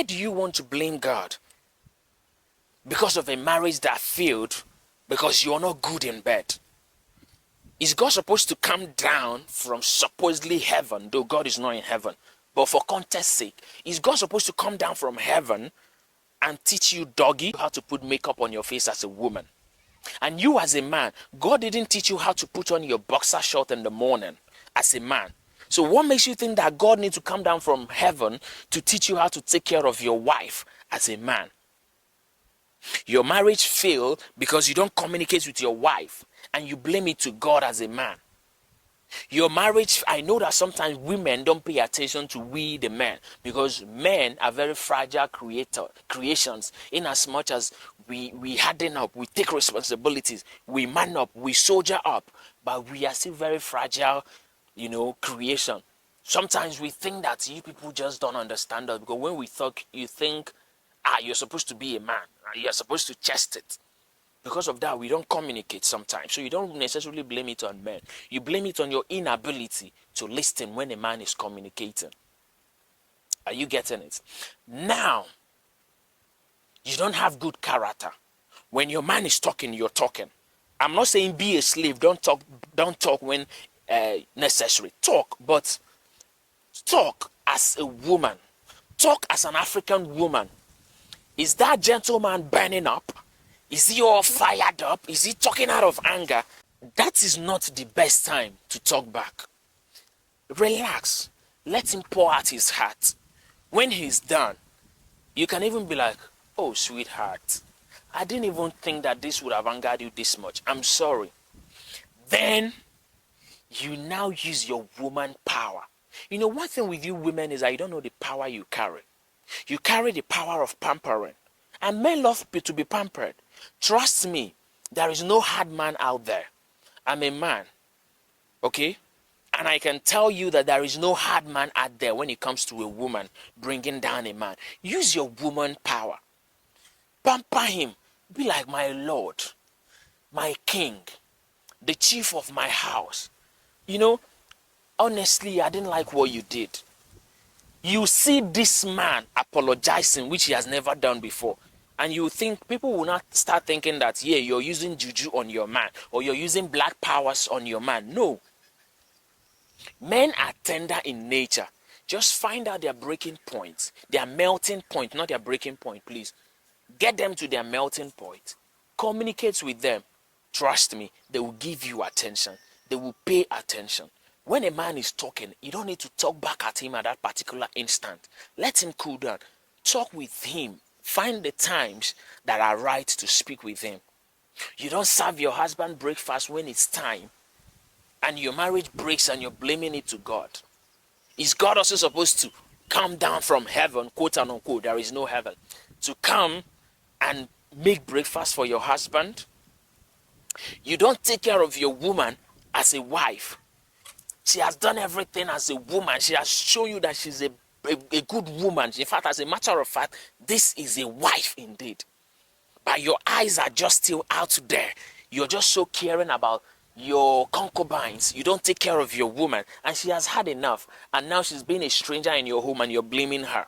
do you want to blame God? Because of a marriage that failed because you're not good in bed. Is God supposed to come down from supposedly heaven, though God is not in heaven? But for context's sake, is God supposed to come down from heaven and teach you, doggy, how to put makeup on your face as a woman? And you as a man, God didn't teach you how to put on your boxer short in the morning as a man. So what makes you think that God needs to come down from heaven to teach you how to take care of your wife as a man? Your marriage failed because you don't communicate with your wife and you blame it to God as a man. Your marriage, I know that sometimes women don't pay attention to we the men, because men are very fragile creations, in as much as we harden up, we take responsibilities, we man up, we soldier up, but we are still very fragile, creation. Sometimes we think that you people just don't understand us, because when we talk, you think, you're supposed to be a man, you're supposed to chest it. Because of that, we don't communicate sometimes. So you don't necessarily blame it on men. You blame it on your inability to listen when a man is communicating. Are you getting it? Now, you don't have good character. When your man is talking, you're talking. I'm not saying be a slave. Don't talk when necessary. Talk, but talk as a woman. Talk as an African woman. Is that gentleman burning up? Is he all fired up? Is he talking out of anger? That is not the best time to talk back. Relax. Let him pour out his heart. When he's done, you can even be like, oh, sweetheart, I didn't even think that this would have angered you this much. I'm sorry. Then, you now use your woman power. One thing with you women is that you don't know the power you carry. You carry the power of pampering. And men love to be pampered. Trust me, there is no hard man out there. I'm a man, okay? And I can tell you that there is no hard man out there when it comes to a woman bringing down a man. Use your woman power. Pamper him. Be like, my lord, my king, the chief of my house. Honestly, I didn't like what you did. You see this man apologizing, which he has never done before. And you think people will not start thinking that, yeah, you're using juju on your man, or you're using black powers on your man. No. Men are tender in nature. Just find out their breaking point, their melting point, not their breaking point, please. Get them to their melting point. Communicate with them. Trust me, they will give you attention. They will pay attention. When a man is talking, you don't need to talk back at him at that particular instant. Let him cool down. Talk with him. Find the times that are right to speak with him. You don't serve your husband breakfast when it's time and your marriage breaks and you're blaming it to God. Is God also supposed to come down from heaven, quote and unquote, there is no heaven, to come and make breakfast for your husband? You don't take care of your woman as a wife. She has done everything as a woman. She has shown you that she's a good woman. In fact, as a matter of fact, this is a wife indeed. But your eyes are just still out there. You're just so caring about your concubines. You don't take care of your woman. And she has had enough. And now she's been a stranger in your home and you're blaming her.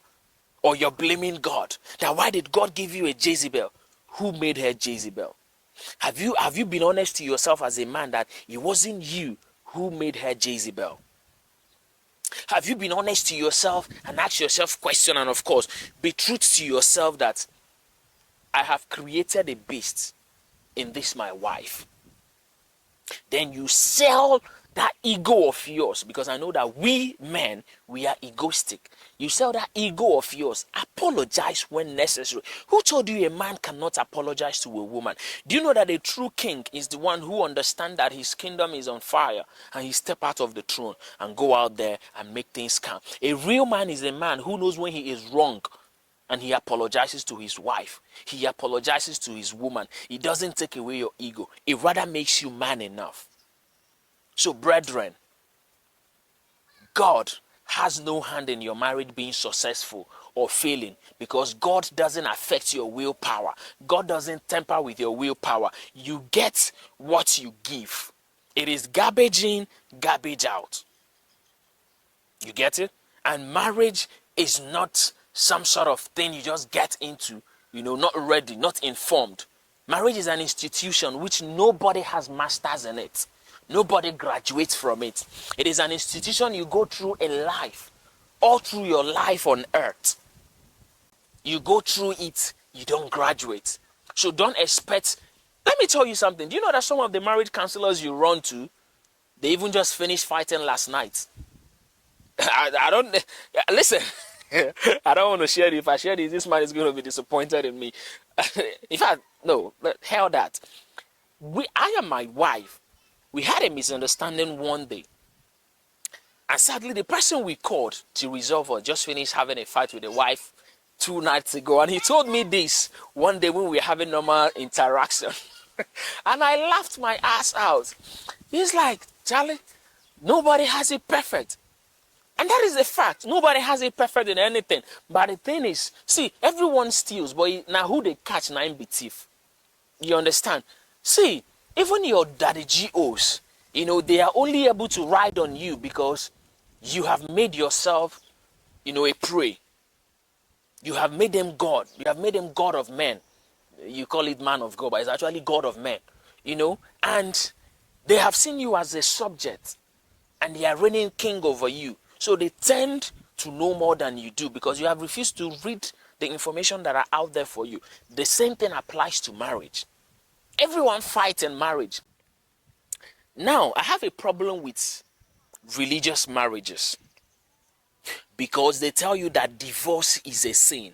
Or you're blaming God. Now, why did God give you a Jezebel? Who made her Jezebel? Have you been honest to yourself as a man that it wasn't you who made her Jezebel? Have you been honest to yourself and ask yourself question, and of course, be true to yourself that I have created a beast in this my wife? Then you sell that ego of yours, because I know that we men, we are egoistic. You sell that ego of yours. Apologize when necessary. Who told you a man cannot apologize to a woman? Do you know that a true king is the one who understands that his kingdom is on fire and he step out of the throne and go out there and make things calm? A real man is a man who knows when he is wrong and he apologizes to his wife. He apologizes to his woman. He doesn't take away your ego. It rather makes you man enough. So, brethren, God has no hand in your marriage being successful or failing, because God doesn't affect your willpower. God doesn't tamper with your willpower. You get what you give. It is garbage in, garbage out. You get it? And marriage is not some sort of thing you just get into, not ready, not informed. Marriage is an institution which nobody has masters in it. Nobody graduates from it. It is an institution you go through in life, all through your life on earth. You go through it, you don't graduate. So don't expect. Let me tell you something. Do you know that some of the marriage counselors you run to, they even just finished fighting last night? I don't listen. I don't want to share it. If I share this man is going to be disappointed in me. In fact, no, hell that. I and my wife, we had a misunderstanding one day. And sadly, the person we called to resolve was just finished having a fight with the wife 2 nights ago. And he told me this one day when we were having normal interaction. And I laughed my ass out. He's like, Charlie, nobody has it perfect. And that is a fact. Nobody has it perfect in anything. But the thing is, see, everyone steals, but now who they catch, now be thief. You understand? See, even your daddy GOs, they are only able to ride on you because you have made yourself, a prey. You have made them God. You have made them God of men. You call it man of God, but it's actually God of men. And they have seen you as a subject, and they are reigning king over you. So they tend to know more than you do because you have refused to read the information that are out there for you. The same thing applies to marriage. Everyone fights in marriage. Now, I have a problem with religious marriages because they tell you that divorce is a sin.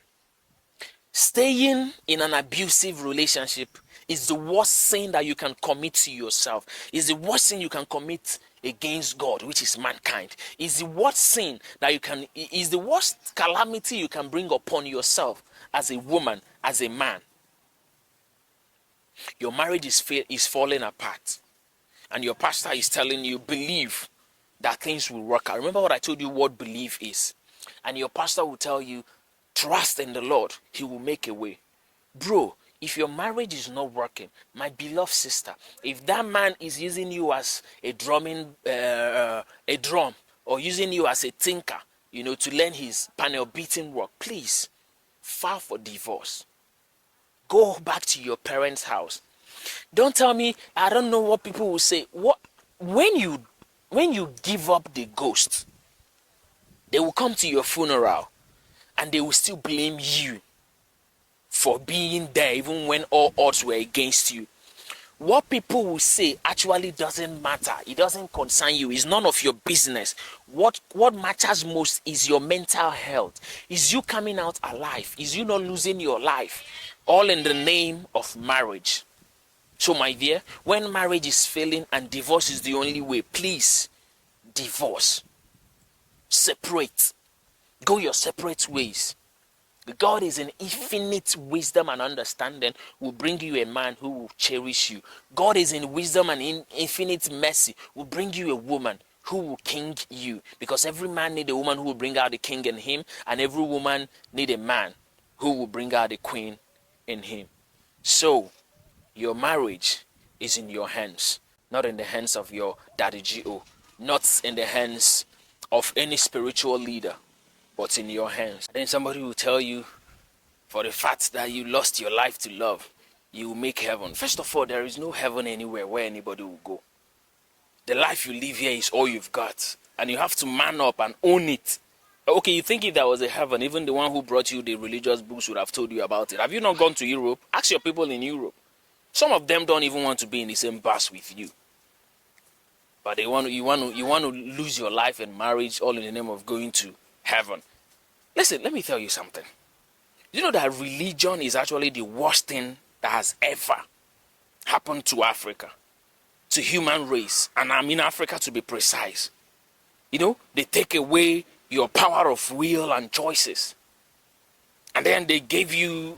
Staying in an abusive relationship is the worst sin that you can commit to yourself. It's the worst sin you can commit against God, which is mankind. It's the worst sin that is the worst calamity you can bring upon yourself as a woman, as a man. Your marriage is falling apart, and your pastor is telling you, believe that things will work out. Remember what I told you what belief is. And your pastor will tell you, trust in the Lord, he will make a way. Bro, if your marriage is not working, my beloved sister, if that man is using you as a drum, or using you as a tinker, to learn his panel beating work, please file for divorce. Go back to your parents' house. Don't tell me, I don't know what people will say. When you give up the ghost, they will come to your funeral and they will still blame you for being there even when all odds were against you. What people will say actually doesn't matter. It doesn't concern you. It's none of your business. What matters most is your mental health. Is you coming out alive? Is you not losing your life? All in the name of marriage. So my dear, when marriage is failing and divorce is the only way, please divorce. Separate. Go your separate ways. God is in infinite wisdom and understanding will bring you a man who will cherish you. God is in wisdom and in infinite mercy will bring you a woman who will king you. Because every man need a woman who will bring out the king in him, and every woman need a man who will bring out the queen in him. So, your marriage is in your hands, not in the hands of your daddy GO, not in the hands of any spiritual leader, but in your hands. Then somebody will tell you, for the fact that you lost your life to love, you will make heaven. First of all, there is no heaven anywhere where anybody will go. The life you live here is all you've got, and you have to man up and own it. Okay, you think if there was a heaven, even the one who brought you the religious books would have told you about it. Have you not gone to Europe? Ask your people in Europe. Some of them don't even want to be in the same bus with you. But you want to lose your life in marriage all in the name of going to heaven. Listen, let me tell you something. You know that religion is actually the worst thing that has ever happened to Africa, to human race, and I mean Africa to be precise. They take away your power of will and choices, and then they gave you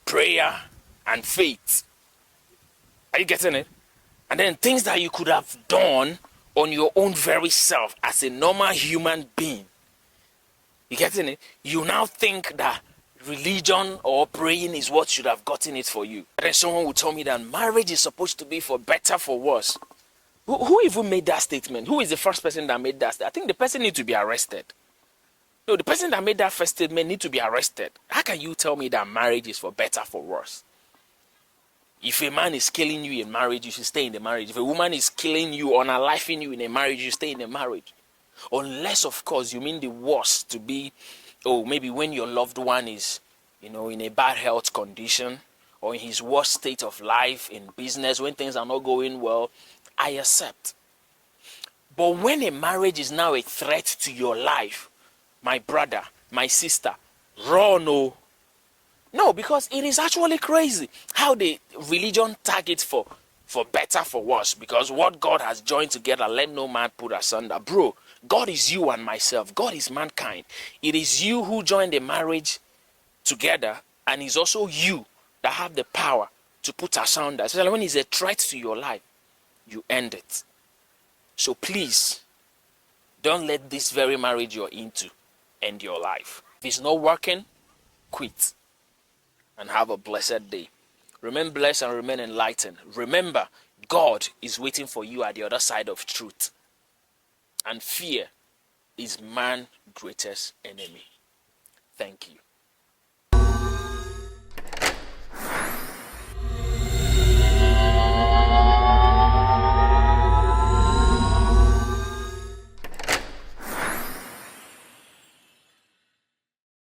prayer and faith. Are you getting it? And then things that you could have done on your own very self as a normal human being. You getting it? You now think that religion or praying is what should have gotten it for you. And then someone will tell me that marriage is supposed to be for better, for worse. Who even made that statement? Who is the first person that made that statement? I think the person needs to be arrested. No, the person that made that first statement need to be arrested. How can you tell me that marriage is for better, for worse? If a man is killing you in marriage, you should stay in the marriage. If a woman is killing you or unaliving you in a marriage, you stay in the marriage. Unless, of course, you mean the worst to be, oh, maybe when your loved one is, in a bad health condition, or in his worst state of life, in business, when things are not going well, I accept. But when a marriage is now a threat to your life, my brother, my sister, run. No, because it is actually crazy how the religion targets for better, for worse. Because what God has joined together, let no man put asunder. Bro, God is you and myself. God is mankind. It is you who joined the marriage together, and it's also you that have the power to put asunder. So when it's a threat to your life, you end it. So please, don't let this very marriage you're into end your life. If it's not working, quit. And have a blessed day. Remain blessed and remain enlightened. Remember, God is waiting for you at the other side of truth. And fear is man's greatest enemy. Thank you.